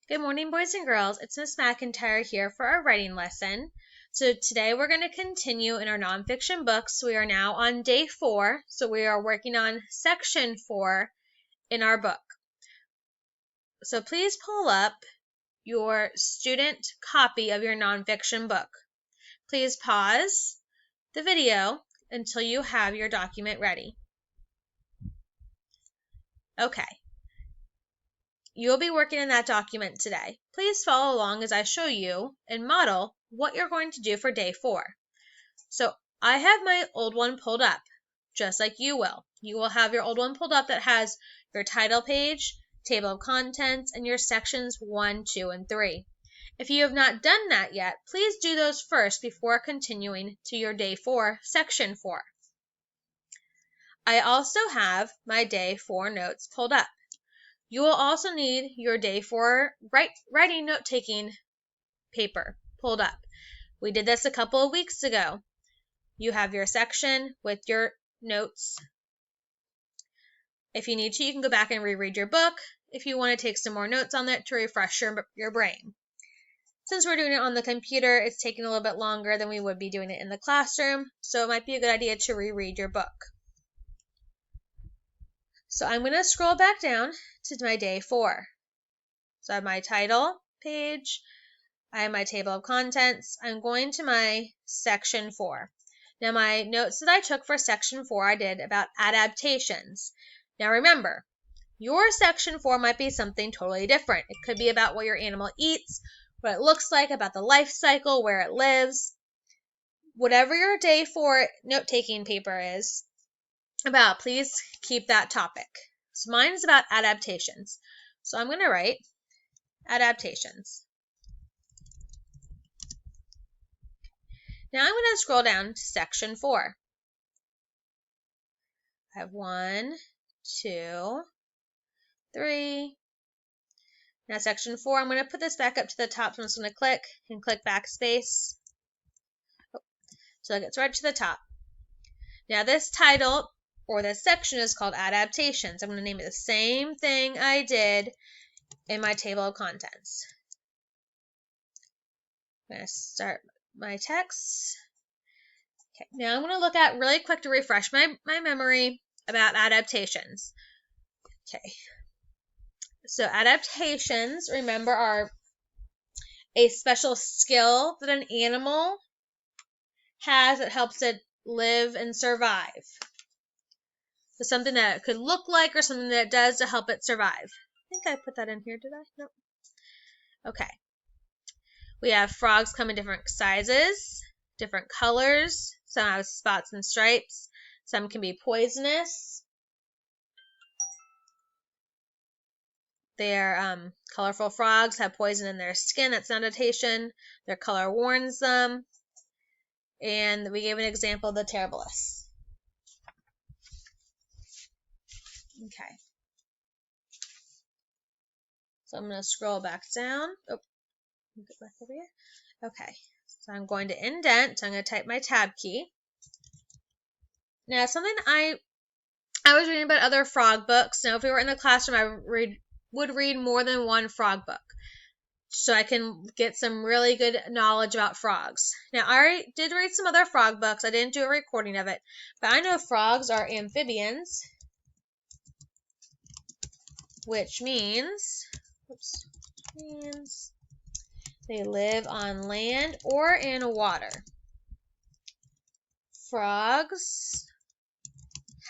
Good morning, boys and girls. It's Miss McIntyre here for our writing lesson. So today we're going to continue in our nonfiction books. We are now on day 4, so we are working on section 4 in our book. So please pull up your student copy of your nonfiction book. Please pause the video until you have your document ready. Okay. You'll be working in that document today. Please follow along as I show you and model what you're going to do for day 4. So I have my old one pulled up, just like you will. You will have your old one pulled up that has your title page, table of contents, and your sections 1, 2, and 3. If you have not done that yet, please do those first before continuing to your day 4, section 4. I also have my day 4 notes pulled up. You will also need your day 4 writing note-taking paper pulled up. We did this a couple of weeks ago. You have your section with your notes. If you need to, you can go back and reread your book if you want to take some more notes on that to refresh your brain. Since we're doing it on the computer, it's taking a little bit longer than we would be doing it in the classroom, so it might be a good idea to reread your book. So I'm going to scroll back down to my day 4. So I have my title page, I have my table of contents. I'm going to my section 4. Now my notes that I took for section 4 I did about adaptations. Now remember, your section 4 might be something totally different. It could be about what your animal eats, what it looks like, about the life cycle, where it lives. Whatever your day 4 note-taking paper is about, please keep that topic. So mine is about adaptations. So I'm going to write adaptations. Now I'm going to scroll down to section 4. I have 1, 2, 3. Now section 4, I'm going to put this back up to the top, so I'm just going to click and click backspace. So it gets right to the top. Now this title or this section is called adaptations. I'm going to name it the same thing I did in my table of contents. I'm going to start my text. Okay, now I'm going to look at really quick to refresh my memory about adaptations. Okay, so adaptations, remember, are a special skill that an animal has that helps it live and survive. So something that it could look like or something that it does to help it survive. I think I put that in here, did I? Nope. Okay. We have frogs come in different sizes, different colors. Some have spots and stripes. Some can be poisonous. Their colorful frogs have poison in their skin. That's an adaptation. Their color warns them. And we gave an example of the terribilis. Okay. So I'm going to scroll back down. Oh, get back over here. Okay. So I'm going to indent. I'm going to type my tab key. Now, something I was reading about other frog books. Now, if we were in the classroom, I would read more than one frog book, so I can get some really good knowledge about frogs. Now, I did read some other frog books. I didn't do a recording of it, but I know frogs are amphibians, which means they live on land or in water. Frogs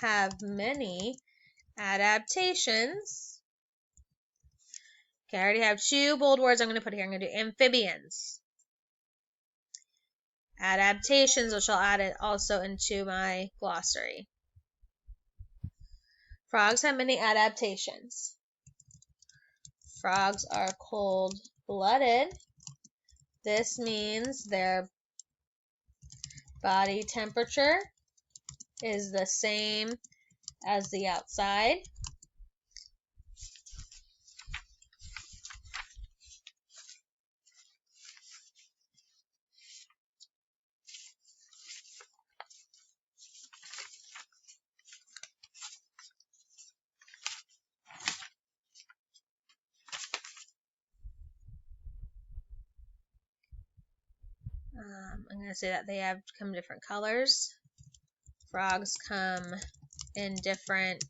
have many adaptations. Okay, I already have 2 bold words I'm going to put here. I'm going to do amphibians. Adaptations, which I'll add it also into my glossary. Frogs have many adaptations. Frogs are cold-blooded. This means their body temperature is the same as the outside. I'm going to say that they have come different colors. Frogs come in different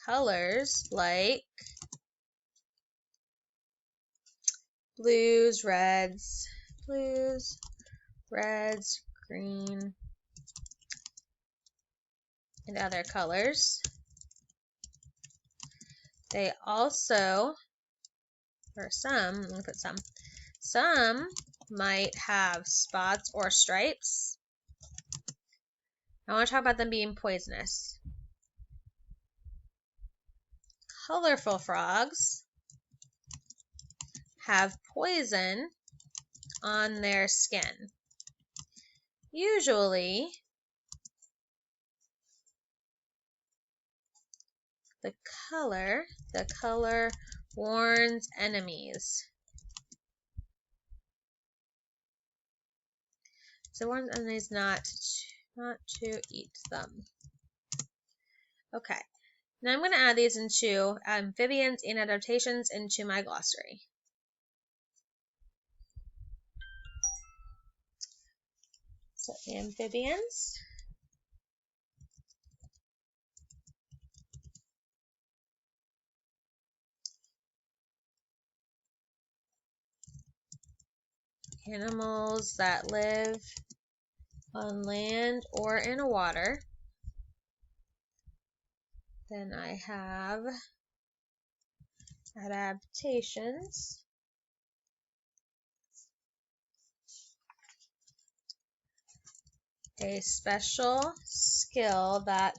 colors, like blues, reds, green, and other colors. They also, or some, I'm going to put some might have spots or stripes. I want to talk about them being poisonous. Colorful frogs have poison on their skin. Usually, the color warns enemies. So warns enemies not to eat them. Okay. Now I'm going to add these into amphibians and adaptations into my glossary. So amphibians. Animals that live on land or in water. Then I have adaptations. A special skill that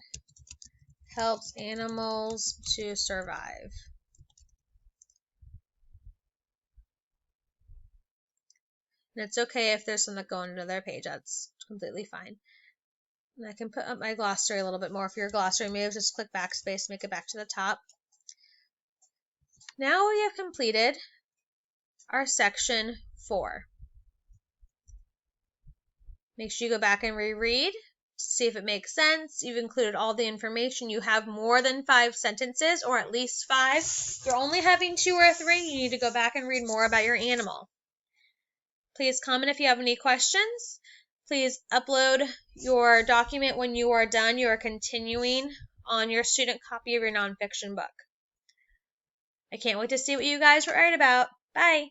helps animals to survive. And it's okay if there's some that go into their page. That's completely fine. And I can put up my glossary a little bit more. For your glossary, maybe just click backspace, make it back to the top. Now we have completed our section 4. Make sure you go back and reread to see if it makes sense. You've included all the information. You have more than 5 sentences, or at least 5. If you're only having 2 or 3, you need to go back and read more about your animal. Please comment if you have any questions. Please upload your document when you are done. You are continuing on your student copy of your nonfiction book. I can't wait to see what you guys write about. Bye.